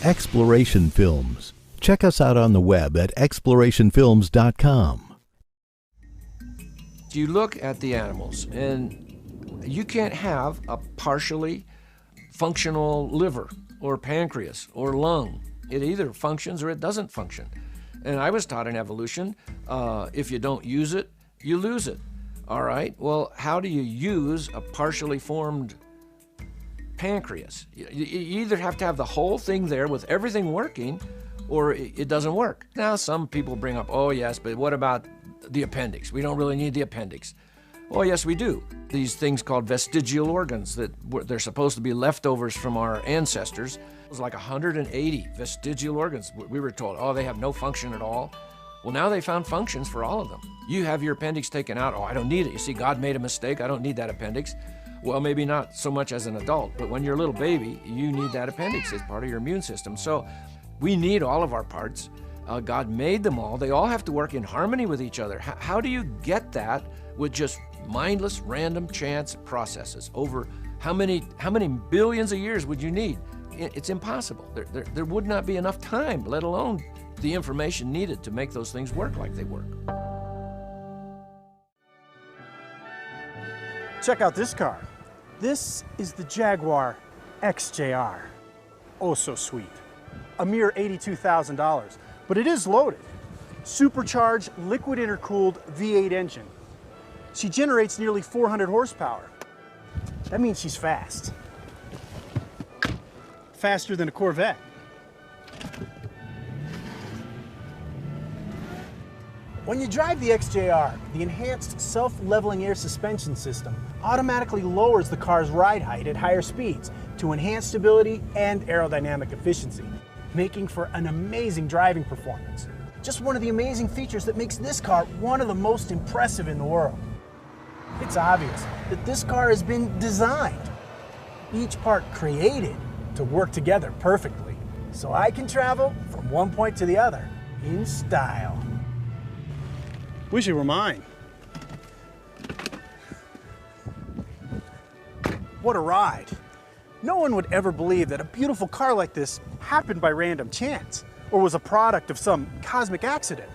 Exploration Films. Check us out on the web at explorationfilms.com. You look at the animals, and you can't have a partially functional liver or pancreas or lung. It either functions or it doesn't function. And I was taught in evolution, if you don't use it, you lose it. All right, well, how do you use a partially formed pancreas? You either have to have the whole thing there with everything working, or it doesn't work. Now, some people bring up, oh yes, but what about the appendix? We don't really need the appendix. Oh yes, we do. These things called vestigial organs they're supposed to be leftovers from our ancestors. It was like 180 vestigial organs. We were told, oh, they have no function at all. Well, now they found functions for all of them. You have your appendix taken out. Oh, I don't need it. You see, God made a mistake. I don't need that appendix. Well, maybe not so much as an adult, but when you're a little baby, you need that appendix as part of your immune system. So we need all of our parts. God made them all. They all have to work in harmony with each other. How do you get that with just mindless, random chance processes? Over how many billions of years would you need? It's impossible. There would not be enough time, let alone the information needed to make those things work like they work. Check out this car. This is the Jaguar XJR. Oh, so sweet. A mere $82,000, but it is loaded. Supercharged, liquid intercooled V8 engine. She generates nearly 400 horsepower. That means she's fast. Faster than a Corvette. When you drive the XJR, the enhanced self-leveling air suspension system automatically lowers the car's ride height at higher speeds to enhance stability and aerodynamic efficiency, making for an amazing driving performance. Just one of the amazing features that makes this car one of the most impressive in the world. It's obvious that this car has been designed, each part created to work together perfectly, so I can travel from one point to the other in style. Wish it were mine. What a ride. No one would ever believe that a beautiful car like this happened by random chance or was a product of some cosmic accident.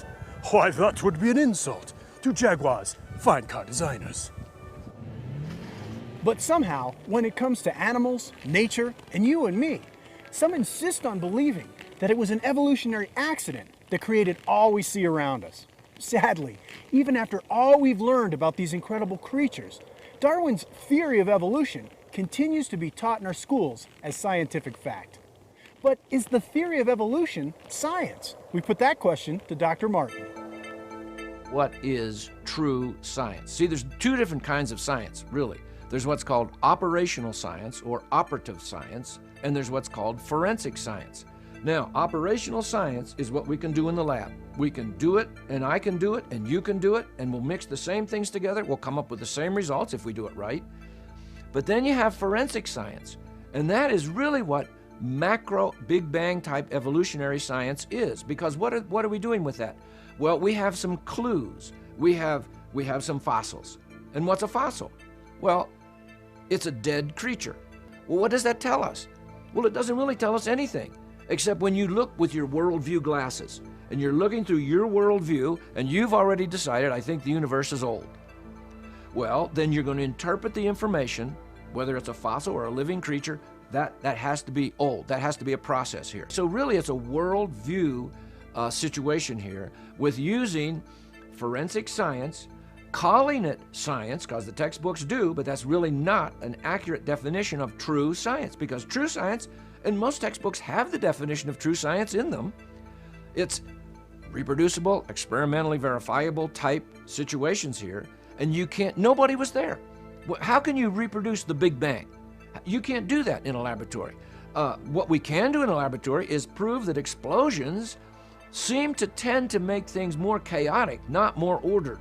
Why, that would be an insult to Jaguar's fine car designers. But somehow, when it comes to animals, nature, and you and me, some insist on believing that it was an evolutionary accident that created all we see around us. Sadly, even after all we've learned about these incredible creatures, Darwin's theory of evolution continues to be taught in our schools as scientific fact. But is the theory of evolution science? We put that question to Dr. Martin. What is true science? See, there's two different kinds of science, really. There's what's called operational science or operative science, and there's what's called forensic science. Now, operational science is what we can do in the lab. We can do it, and I can do it, and you can do it, and we'll mix the same things together. We'll come up with the same results if we do it right. But then you have forensic science, and that is really what macro Big Bang type evolutionary science is. Because what are we doing with that? Well, we have some clues. We have some fossils. And what's a fossil? Well, it's a dead creature. Well, what does that tell us? Well, it doesn't really tell us anything, except when you look with your worldview glasses, and you're looking through your worldview, and you've already decided, I think the universe is old. Well, then you're going to interpret the information, whether it's a fossil or a living creature, that has to be old. That has to be a process here. So really, it's a worldview situation here with using forensic science, calling it science, because the textbooks do, but that's really not an accurate definition of true science, because true science, and most textbooks have the definition of true science in them. It's reproducible, experimentally verifiable type situations here, and you can't, nobody was there. How can you reproduce the Big Bang? You can't do that in a laboratory. What we can do in a laboratory is prove that explosions seem to tend to make things more chaotic, not more ordered.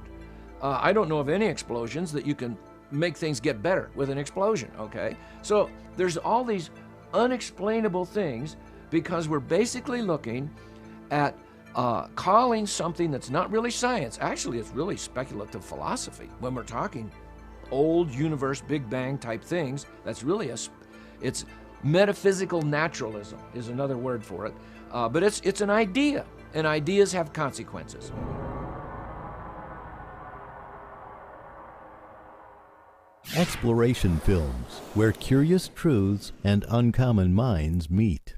I don't know of any explosions that you can make things get better with an explosion, okay? So there's all these unexplainable things because we're basically looking at calling something that's not really science. Actually, it's really speculative philosophy. When we're talking old universe, Big Bang type things, that's really it's Metaphysical naturalism is another word for it, but it's an idea, and ideas have consequences. Exploration Films, where curious truths and uncommon minds meet.